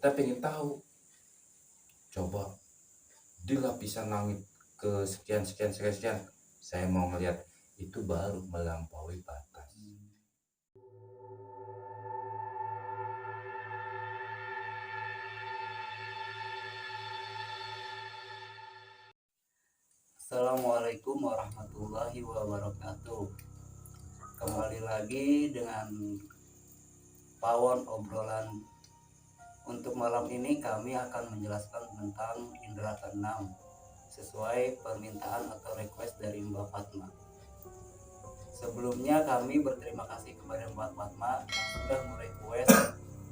Kita pengen tahu, coba di lapisan langit ke sekian sekian sekian sekian, saya mau melihat, itu baru melampaui batas. Assalamualaikum warahmatullahi wabarakatuh. Kembali lagi dengan Pawon obrolan. Untuk malam ini kami akan menjelaskan tentang indera keenam sesuai permintaan atau request dari Mbak Fatma. Sebelumnya kami berterima kasih kepada Mbak Fatma yang sudah merequest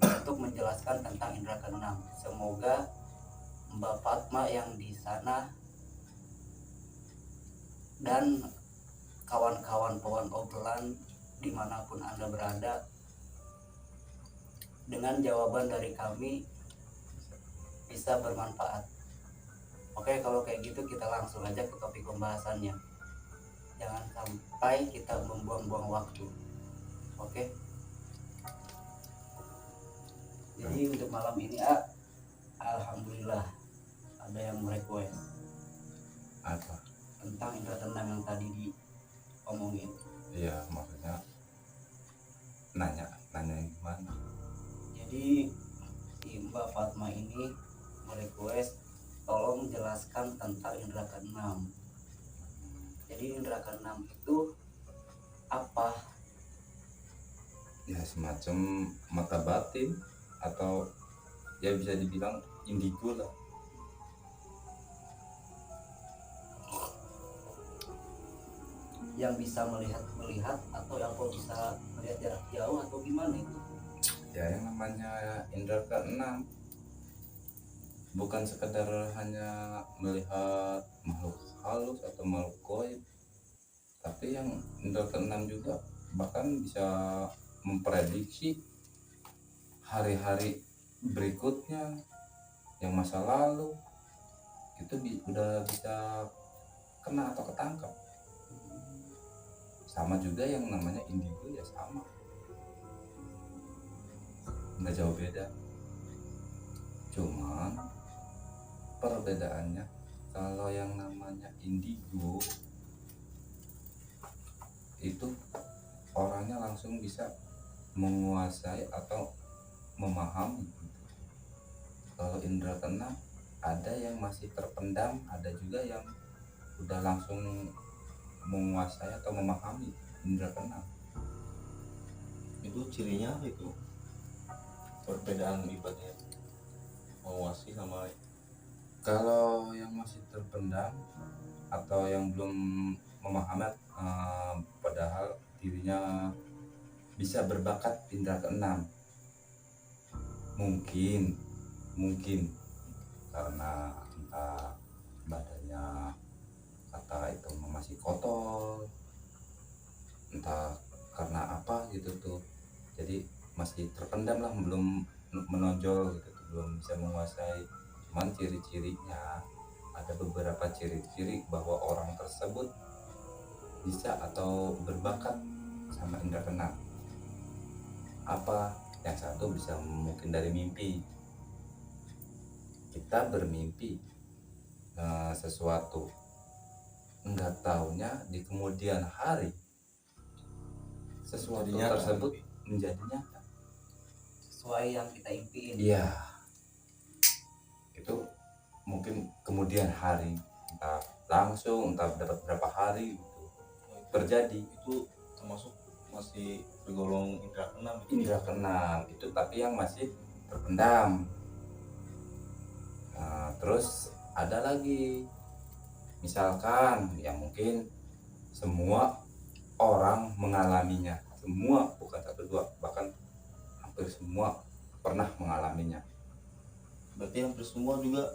untuk menjelaskan tentang indera keenam. Semoga Mbak Fatma yang di sana dan kawan-kawan Pawon obrolan dimanapun Anda berada, dengan jawaban dari kami bisa bermanfaat. Oke, kalau kayak gitu kita langsung aja ke topik pembahasannya. Jangan sampai kita membuang-buang waktu. Oke. Jadi untuk malam ini alhamdulillah ada yang request Apa? tentang indera keenam yang tadi diomongin. Iya, maksudnya nanya gimana? Jadi si Mbak Fatma ini merequest tolong jelaskan tentang indera keenam. Jadi indera keenam itu apa? Ya semacam mata batin, atau ya bisa dibilang indigo lah. Yang bisa melihat atau yang kok bisa melihat jarak jauh atau gimana itu? Ya yang namanya indera keenam bukan sekedar hanya melihat makhluk halus atau makhluk gaib, tapi yang indera keenam juga bahkan bisa memprediksi hari-hari berikutnya, yang masa lalu itu udah bisa kena atau ketangkap. Sama juga yang namanya indigo, ya sama, nggak jauh beda. Cuman perbedaannya, kalau yang namanya indigo itu orangnya langsung bisa menguasai atau memahami. Kalau indera keenam ada yang masih terpendam, ada juga yang udah langsung menguasai atau memahami indera keenam. Itu cirinya apa itu? Perbedaan ibaratnya menguasai sama Kalau yang masih terpendam atau yang belum memahami, padahal dirinya bisa berbakat indera keenam, mungkin karena entah badannya kata itu masih kotor, entah karena apa gitu tuh, jadi masih terpendam lah, belum menonjol gitu tuh, belum bisa menguasai. Cuman ciri-cirinya, ada beberapa ciri-ciri bahwa orang tersebut bisa atau berbakat sama indera keenam. Apa? Yang satu bisa mungkin dari mimpi. Kita bermimpi sesuatu, enggak taunya di kemudian hari sesuatu tersebut menjadi nyata Sesuai yang kita impiin. iya. Itu mungkin kemudian hari, entah langsung, entah dapat berapa hari gitu terjadi. itu termasuk masih tergolong indera keenam itu. Indera keenam itu tapi yang masih terpendam. Nah, terus ada lagi, misalkan yang mungkin semua orang mengalaminya, semua, bukan satu dua, bahkan hampir semua pernah mengalaminya. Berarti hampir semua juga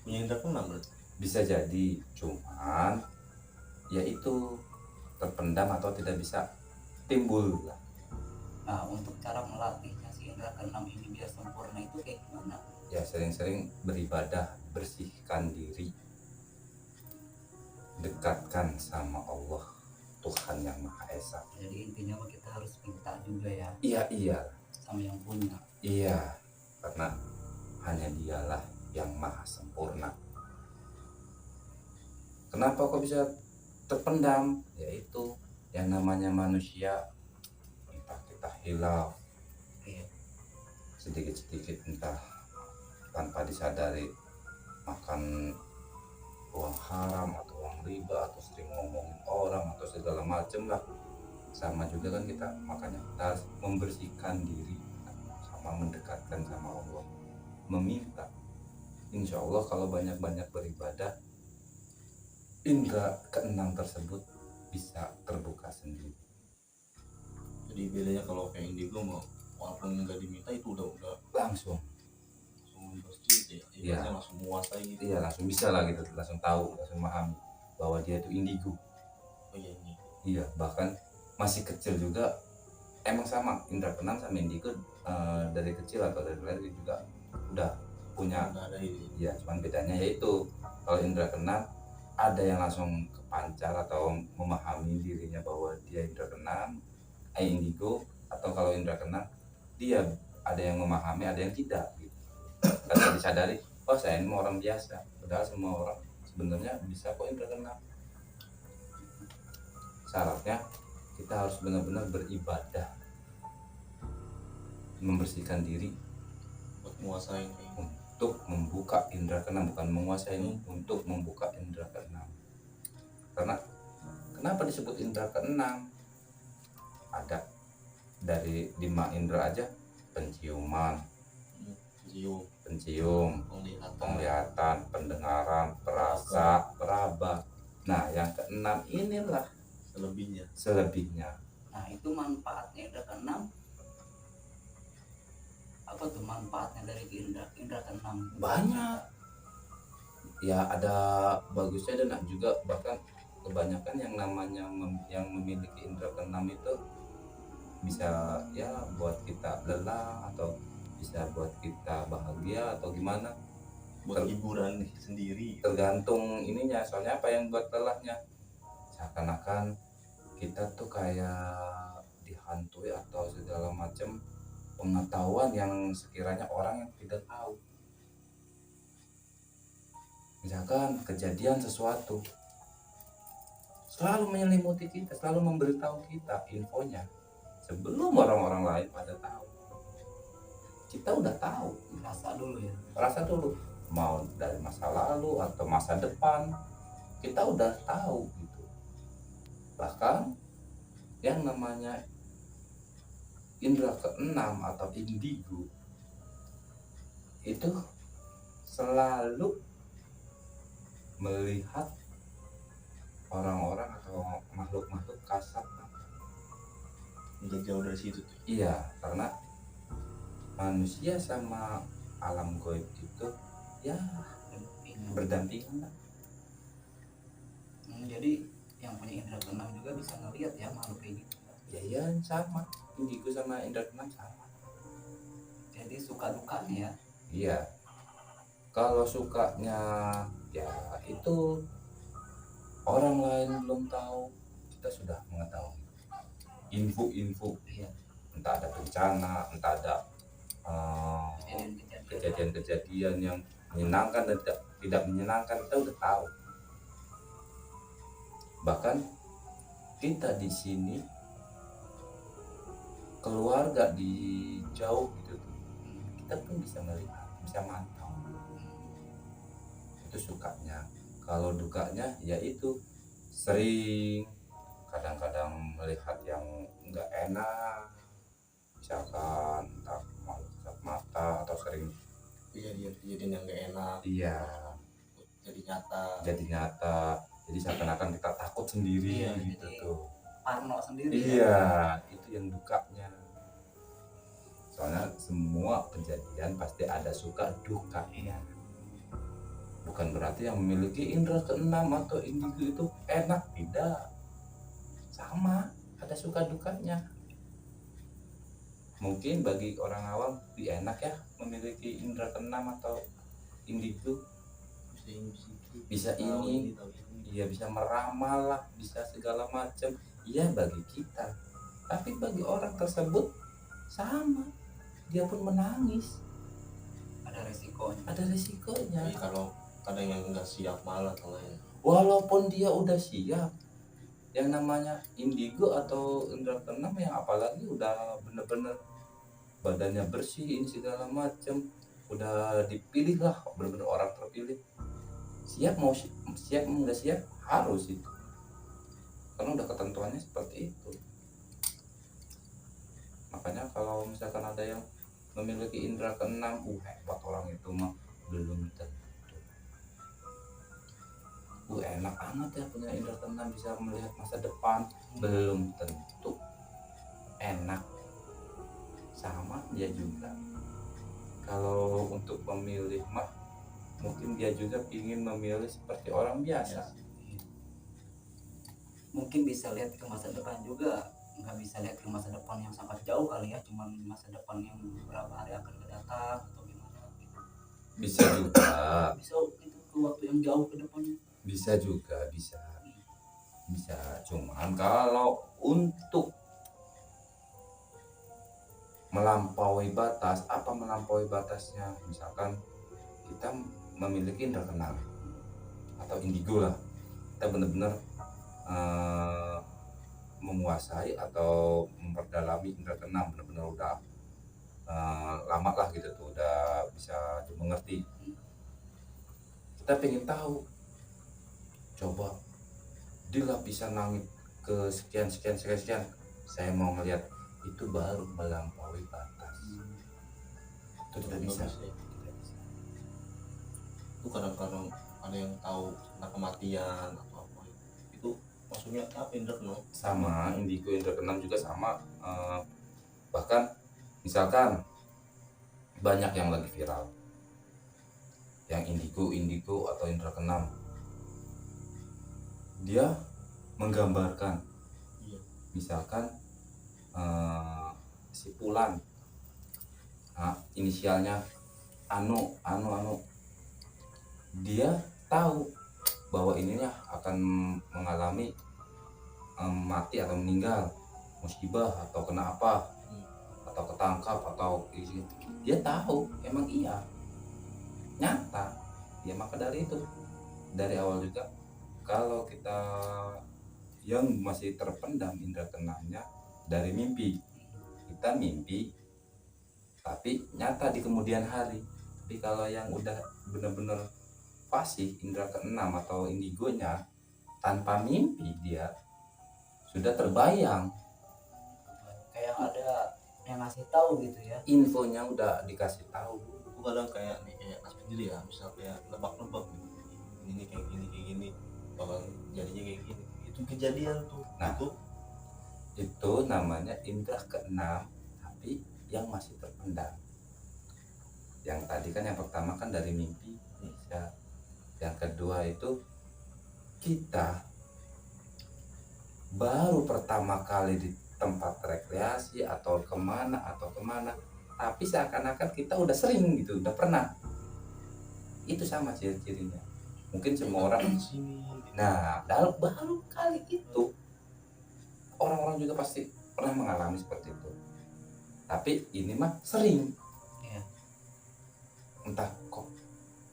punya indera keenam berarti. Bisa jadi, cuman yaitu terpendam atau tidak bisa timbul lah. Nah, untuk cara melatihnya si indera keenam ini biar sempurna itu kayak gimana? Ya sering-sering beribadah, bersihkan diri, dekatkan sama Allah, Tuhan yang Maha Esa. Jadi intinya mah kita harus minta juga ya Iya sama yang punya. iya, karena hanya dialah yang maha sempurna. Kenapa kok bisa terpendam? Yaitu yang namanya manusia, entah kita hilaf Iya. sedikit-sedikit, entah tanpa disadari makan uang haram atau uang riba, atau sering ngomongin orang atau segala macem lah. Sama juga kan kita, makanya kita harus membersihkan diri sama mendekatkan sama Allah, meminta. Insya Allah kalau banyak-banyak beribadah, indra keenam tersebut bisa terbuka sendiri. Jadi bedanya kalau kayak indigo mau walaupun nggak diminta itu udah Langsung pasti ya, Iya. ibaratnya langsung menguasai gitu. iya, langsung bisa lah gitu, langsung tahu, langsung memahami bahwa dia itu indigo. Oh iya ini Iya, bahkan masih kecil juga emang sama indra keenam sama indigo, dari kecil atau dari lahir juga udah punya. nggak ada ini. Ya, cuman bedanya yaitu kalau indra keenam ada yang langsung kepancar atau memahami dirinya bahwa dia indra keenam, indigo. Atau kalau indra keenam dia ada yang memahami, ada yang tidak gitu. Tanpa disadari, oh saya ini orang biasa, padahal semua orang sebenarnya bisa kok indra keenam. Syaratnya kita harus benar-benar beribadah, membersihkan diri Buat menguasai ini. untuk membuka indra keenam, bukan menguasai, untuk membuka indra keenam. Karena kenapa disebut indra keenam? Ada dari 5 indra aja: penciuman, Cium, penglihatan, penglihatan, pendengaran, perasa, peraba. Nah, yang keenam inilah selebihnya. Nah itu manfaatnya indra keenam. Apa tuh manfaatnya dari indra keenam? Banyak. Ya ada bagusnya dan juga bahkan kebanyakan yang namanya yang memiliki indra keenam itu bisa ya buat kita lelah atau bisa buat kita bahagia atau gimana, buat hiburan sendiri. tergantung ininya. Soalnya apa yang buat lelahnya, seakan-akan kita tuh kayak dihantui atau segala macam pengetahuan yang sekiranya orang yang tidak tahu. Misalkan kejadian sesuatu selalu menyelimuti kita, selalu memberitahu kita infonya sebelum orang-orang lain pada tahu. Kita udah tahu, Rasa dulu ya. rasa dulu, mau dari masa lalu atau masa depan kita udah tahu gitu. Bahkan yang namanya indra keenam atau indigo itu selalu melihat orang-orang atau makhluk-makhluk kasar. Nggak jauh dari situ tuh. Iya, karena manusia sama alam gaib itu ya berdampingan lah. Jadi yang punya indra keenam juga bisa ngelihat ya makhluk kayak gitu. Ya sama, indigo sama indra keenam sama. Jadi suka dukanya ya. Iya, kalau sukanya ya itu orang lain belum tahu, kita sudah mengetahui info-info. Iya. Entah ada bencana, entah ada Kejadian-kejadian. kejadian-kejadian yang menyenangkan dan tidak menyenangkan, kita udah tahu. Bahkan kita di sini, keluarga di jauh gitu, kita pun bisa melihat, bisa mantau. Itu sukanya. Kalau dukanya yaitu sering kadang-kadang melihat yang enggak enak, misalkan entah malu kasat mata atau sering Kejadian yang nggak enak. iya Jadi nyata. jadi seakan-akan kita takut sendiri. Iya, gitu jadi tuh. Parno sendiri. Iya, itu yang dukanya. Soalnya semua kejadian pasti ada suka dukanya. Bukan berarti yang memiliki indra keenam atau indigo itu enak, tidak. Sama, ada suka dukanya. Mungkin bagi orang awam lebih enak ya memiliki indra keenam atau indigo, bisa ini, iya bisa meramal lah, bisa segala macam. Iya bagi kita, tapi bagi orang tersebut sama, dia pun menangis. Ada resikonya. ada risikonya. Jadi kalau kadang yang nggak siap malah kalau yang Walaupun dia udah siap, yang namanya indigo atau indra keenam yang apalagi udah bener-bener badannya bersih ini segala macem, udah dipilih lah bener-bener orang terpilih, siap mau siap mau nggak siap harus itu, karena udah ketentuannya seperti itu. Makanya kalau misalkan ada yang memiliki indra keenam, hebat orang itu mah, belum tentu. Enak amat ya punya indra keenam bisa melihat masa depan, belum tentu enak. Sama dia juga kalau untuk memilih mah mungkin dia juga ingin memilih seperti orang biasa. Mungkin bisa lihat ke masa depan juga, nggak bisa lihat ke masa depan yang sangat jauh kali ya, cuman masa depan yang beberapa hari akan datang atau gimana gitu. Bisa juga, Bisa itu ke waktu yang jauh ke depannya. bisa juga, bisa cuman kalau untuk melampaui batas, apa melampaui batasnya, misalkan kita memiliki indra keenam atau indigo lah, kita benar-benar menguasai atau memperdalami indra keenam, benar-benar udah lama lah gitu tuh, udah bisa dimengerti. Kita pengen tahu, coba di lapisan langit ke sekian, saya mau melihat, itu baru melampaui batas. Itu tidak bisa. itu kadang-kadang ada yang tahu tentang kematian atau apa itu maksudnya apa indra keenam Sama indigo indra keenam juga sama, bahkan misalkan banyak yang lagi viral yang indigo atau indra keenam, dia menggambarkan Iya. misalkan si Pulan, inisialnya Anu, dia tahu bahwa ininya akan mengalami mati atau meninggal, musibah atau kena apa, atau ketangkap atau dia tahu, emang iya nyata ya. Maka dari itu dari awal juga kalau kita yang masih terpendam indra keenamnya dari mimpi, kita mimpi tapi nyata di kemudian hari. Tapi kalau yang udah benar-benar fasih indra keenam atau indigonya, tanpa mimpi dia sudah terbayang, Kayak ada yang ngasih tahu gitu ya. infonya udah dikasih tahu. aku kadang kayak nih kayak sendiri ya, misal kayak nebak-nebak gitu. Ini kayak gini bakal jadinya kayak gini, itu kejadian tuh. Nah, itu namanya indra keenam tapi yang masih terpendam. Yang tadi kan yang pertama kan dari mimpi bisa, yang kedua itu kita baru pertama kali di tempat rekreasi atau kemana tapi seakan-akan kita udah sering gitu, udah pernah. Itu sama ciri-cirinya, mungkin semua orang. Nah, dalam baru kali itu orang-orang juga pasti pernah mengalami seperti itu, tapi ini mah sering. Iya. Entah kok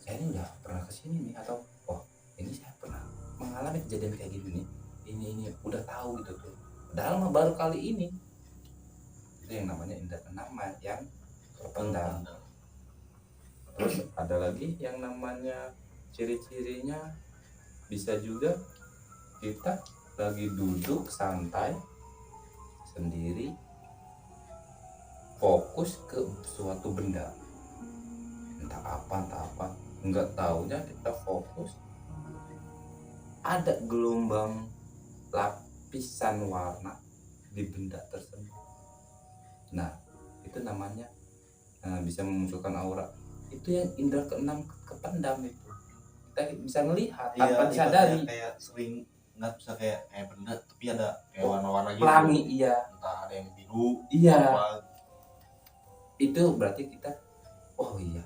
saya ini udah pernah kesini nih, atau oh ini saya pernah mengalami kejadian kayak gini nih, ini udah tahu gitu tuh, padahal mah baru kali ini. Itu yang namanya indra keenam yang terpendam. Terus ada lagi yang namanya ciri-cirinya, bisa juga kita lagi duduk santai sendiri, fokus ke suatu benda, entah apa, nggak taunya kita fokus, ada gelombang lapisan warna di benda tersebut. Nah, itu namanya bisa memunculkan aura. Itu yang indra keenam kependam itu. Kita bisa melihat tanpa disadari. Kayak sering nggak bisa kayak benda tapi ada kayak warna-warna gitu. Pelangi, iya. Entah ada yang biru. Iya. Apa. Itu berarti kita, oh iya.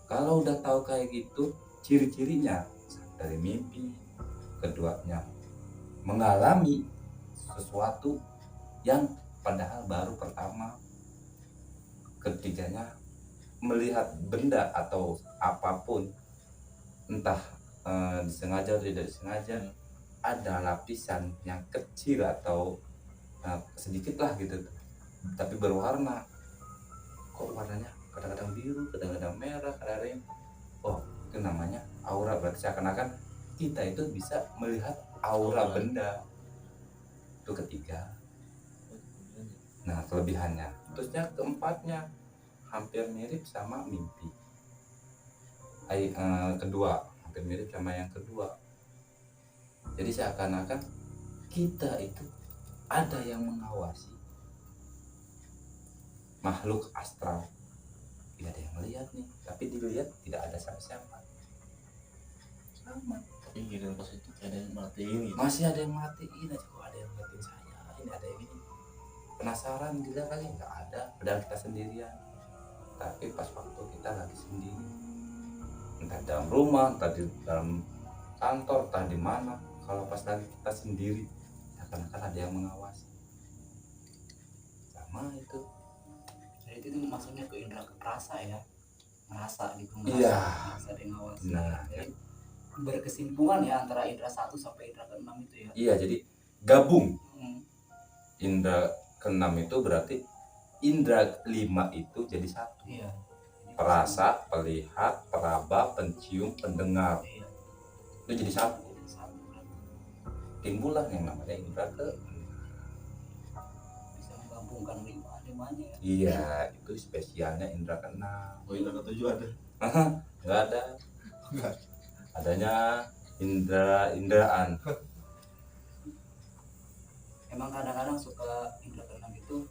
Kalau udah tahu kayak gitu, ciri-cirinya dari mimpi, keduanya mengalami sesuatu yang padahal baru pertama, ketiganya melihat benda atau apapun, entah disengaja atau tidak disengaja, ada lapisan yang kecil atau sedikit lah gitu, tapi berwarna. Kok warnanya kadang-kadang biru, kadang-kadang merah, kadang-kadang, oh itu namanya aura. Berarti seakan-akan kita itu bisa melihat aura benda. Itu ketiga. Nah, kelebihannya. Terusnya keempatnya hampir mirip sama mimpi. Kedua, hampir mirip sama yang kedua. Jadi seakan-akan kita itu ada yang mengawasi makhluk astral. Tidak ada yang melihat nih, tapi dilihat tidak ada siapa-siapa. Sama. Tapi giliran pas itu ada yang matiin gitu. Masih ada yang matiin aja, kok ada yang ngeliatin saya, ini ada yang ini. Penasaran juga kali, nggak ada, padahal kita sendirian. Tapi pas waktu kita lagi sendiri, entah dalam rumah, entah di dalam kantor, entah di mana, kalau pas lagi kita sendiri, seakan-akan ada yang mengawasi. Sama itu. Jadi itu maksudnya ke indera rasa ya, merasa gitu, Iya. merasa ada yang ngawasi. Nah, Jadi berkesimpulan ya antara indera 1 sampai indera ke-6 itu ya. iya, jadi gabung. Hmm. Indra ke-6 itu berarti indra 5 itu jadi satu. Iya. Jadi Perasa, pelihat, peraba, pencium, pendengar. iya, Itu jadi satu. jadi satu berarti. Timbullah yang namanya indra ke. Bisa menggabungkan limanya ya. Iya, itu spesialnya indra ke-6. Oh indra ke-7 ada? Enggak ada. Enggak. Adanya indraan. Emang kadang-kadang suka indra ke-6 itu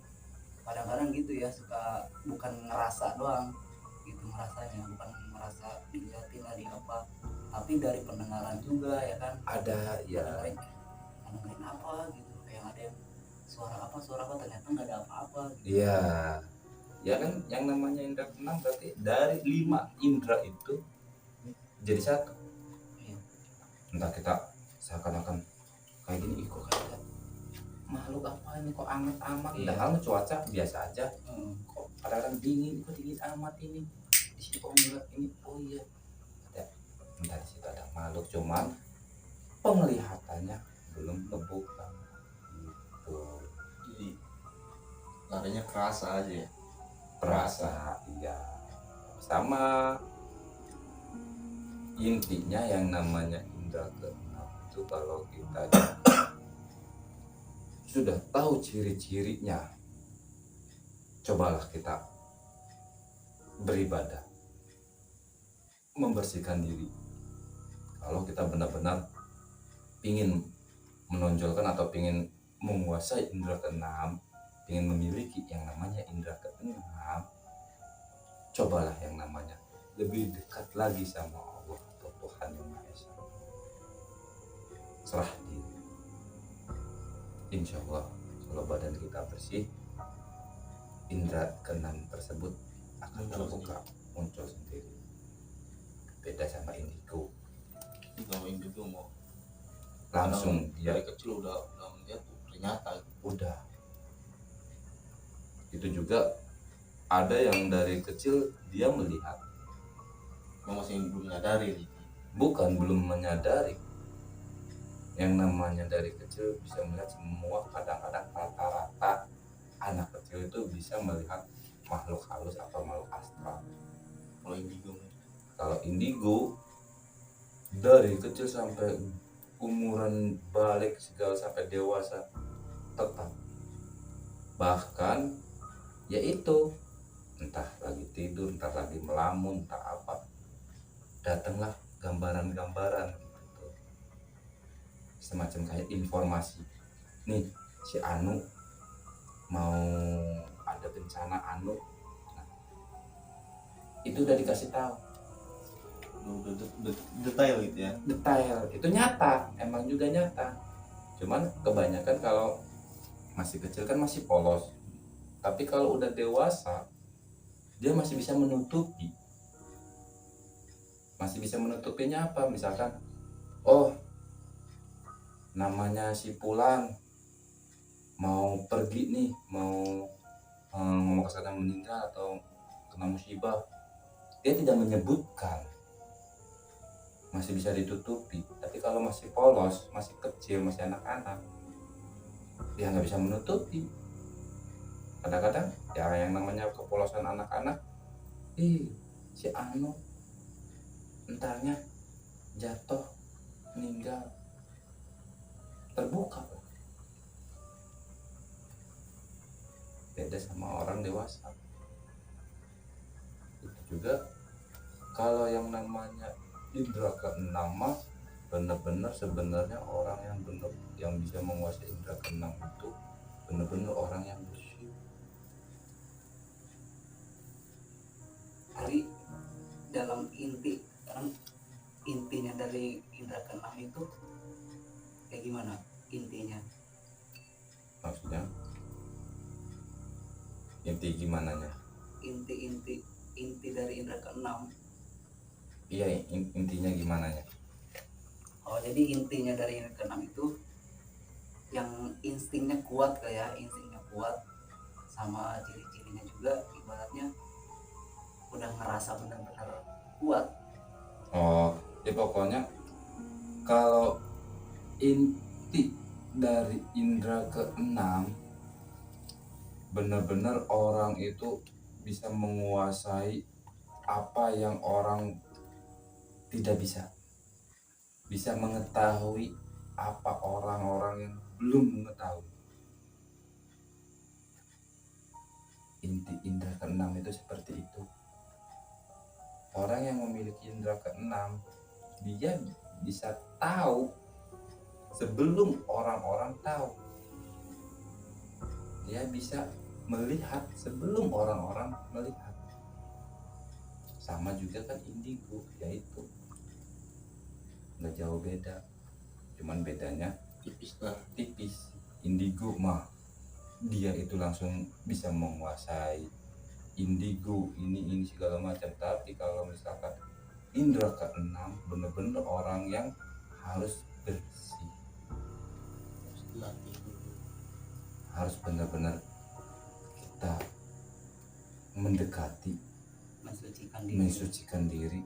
kadang-kadang gitu ya, suka bukan ngerasa doang gitu, ngerasanya bukan merasa dilihatin lah di apa, tapi dari pendengaran juga ya kan. Ada ya. Dengerin apa gitu, kayak ada yang suara apa ternyata nggak ada apa-apa gitu. Iya. Ya kan yang namanya indra ke-6 berarti dari 5 indra itu jadi satu. Iya. Entah kita seakan-akan kayak gini, ih kok kayak makhluk apa ini, kok anget amat. Iya. Padahal cuaca biasa aja. Kok Kadang-kadang dingin, kok dingin amat ini. Di sini kok enggak ini, oh iya. Entah di situ ada makhluk, cuman penglihatannya belum kebuka gitu. Jadi larinya kerasa aja ya. Perasa, iya. Sama intinya yang namanya indra keenam itu, kalau kita sudah tahu ciri-cirinya, cobalah kita beribadah, membersihkan diri. Kalau kita benar-benar ingin menonjolkan atau ingin menguasai indra keenam, ingin memiliki yang namanya indra keenam, cobalah yang namanya lebih dekat lagi sama Allah atau Tuhan yang Maha Esa. Serah diri. Insya Allah kalau badan kita bersih, indra keenam tersebut akan terbuka, muncul sendiri. Beda sama indigo, Kalau indigo mau langsung dia dari kecil udah melihat tuh ternyata udah. Itu juga ada yang dari kecil dia melihat, masih belum menyadari nih. bukan belum menyadari. Yang namanya dari kecil bisa melihat semua. Kadang-kadang rata-rata anak kecil itu bisa melihat makhluk halus atau makhluk astral. Kalau indigo dari kecil sampai umuran balik segala sampai dewasa tetap. Bahkan yaitu entah lagi tidur, entah lagi melamun, entah apa, datanglah gambaran-gambaran gitu. Semacam kayak informasi. Nih si Anu mau ada bencana Anu. Nah, itu udah dikasih tahu. Detail gitu ya. Detail, itu nyata, emang juga nyata. Cuman kebanyakan kalau masih kecil kan masih polos. Tapi kalau udah dewasa, dia masih bisa menutupi. Masih bisa menutupinya apa? Misalkan, oh namanya si Pulang mau pergi nih, mau ngomong kesana meninggal atau kena musibah. dia tidak menyebutkan, masih bisa ditutupi. Tapi kalau masih polos, masih kecil, masih anak-anak, dia nggak bisa menutupi. Kadang-kadang ya yang namanya kepolosan anak-anak, si Anu entarnya jatuh meninggal, terbuka. Beda sama orang dewasa. Itu juga kalau yang namanya indra keenam mah benar-benar sebenarnya orang yang benar yang bisa menguasai indra keenam itu benar-benar orang yang bersih. Jadi dalam intinya dari indra keenam itu kayak gimana intinya? Maksudnya inti gimana nya? Inti dari indra keenam. Iya, intinya gimana ya? Oh, jadi intinya dari indra keenam itu yang instingnya kuat, sama ciri-cirinya juga ibaratnya udah ngerasa benar-benar kuat. Oh, ya pokoknya kalau inti dari indra keenam benar-benar orang itu bisa menguasai apa yang orang tidak bisa mengetahui apa orang-orang yang belum mengetahui. Inti indra keenam itu seperti itu. Orang yang memiliki indra keenam, dia bisa tahu sebelum orang-orang tahu. Dia bisa melihat sebelum orang-orang melihat. Sama juga kan indigo, yaitu nggak jauh beda, cuman bedanya tipis. Indigo mah dia itu langsung bisa menguasai indigo ini segala macam. Tapi kalau misalkan indra keenam bener-bener orang yang harus bersih, harus benar-benar kita mendekati, mensucikan diri,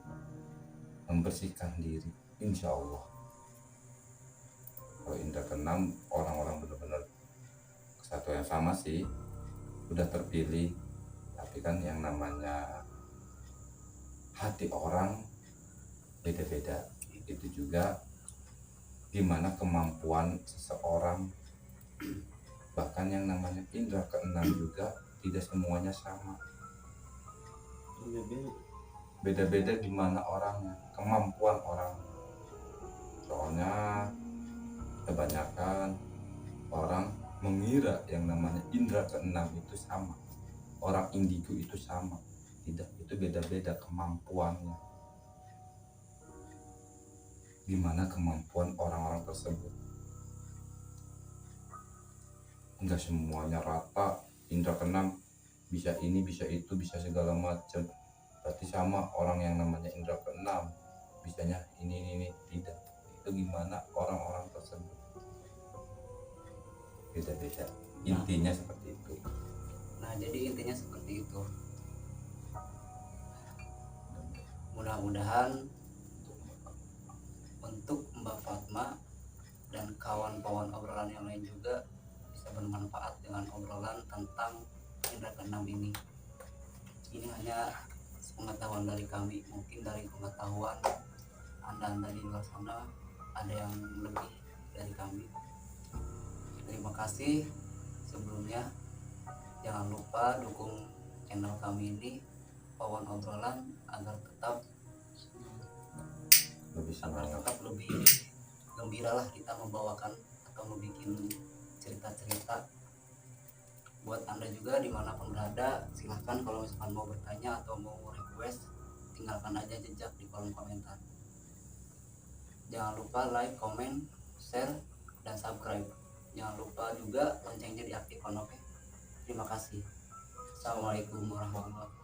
membersihkan diri, insya Allah. Kalau indra keenam orang-orang benar-benar kesatuan yang sama sih, udah terpilih. Tapi kan yang namanya hati orang beda-beda. Itu juga gimana kemampuan seseorang. Bahkan yang namanya indra keenam juga tidak semuanya sama, beda-beda gimana orangnya, kemampuan orang. Soalnya kebanyakan orang mengira yang namanya indra keenam itu sama, orang indigo itu sama. Tidak, itu beda-beda kemampuannya. Gimana kemampuan orang-orang tersebut, enggak semuanya rata. Indra keenam bisa ini, bisa itu, bisa segala macam. Berarti sama orang yang namanya indra keenam bisanya ini. Tidak, itu gimana orang-orang tersebut beda-beda. Intinya seperti itu. Nah, jadi intinya seperti itu. Mudah-mudahan untuk Mbak Fatma dan kawan-kawan obrolan yang lain juga bisa bermanfaat dengan obrolan tentang indra keenam ini. Ini hanya pengetahuan dari kami, mungkin dari pengetahuan Anda di luar sana ada yang lebih dari kami. Terima kasih sebelumnya. Jangan lupa dukung channel kami ini, Pawon Obrolan, agar tetap lebih gembira lah kita membawakan atau membuat cerita-cerita. Buat Anda juga dimanapun berada, silahkan kalau misalkan mau bertanya atau mau request, tinggalkan aja jejak di kolom komentar. Jangan lupa like, comment, share, dan subscribe. Jangan lupa juga loncengnya diaktifkan, oke? Terima kasih. Assalamualaikum warahmatullahi wabarakatuh.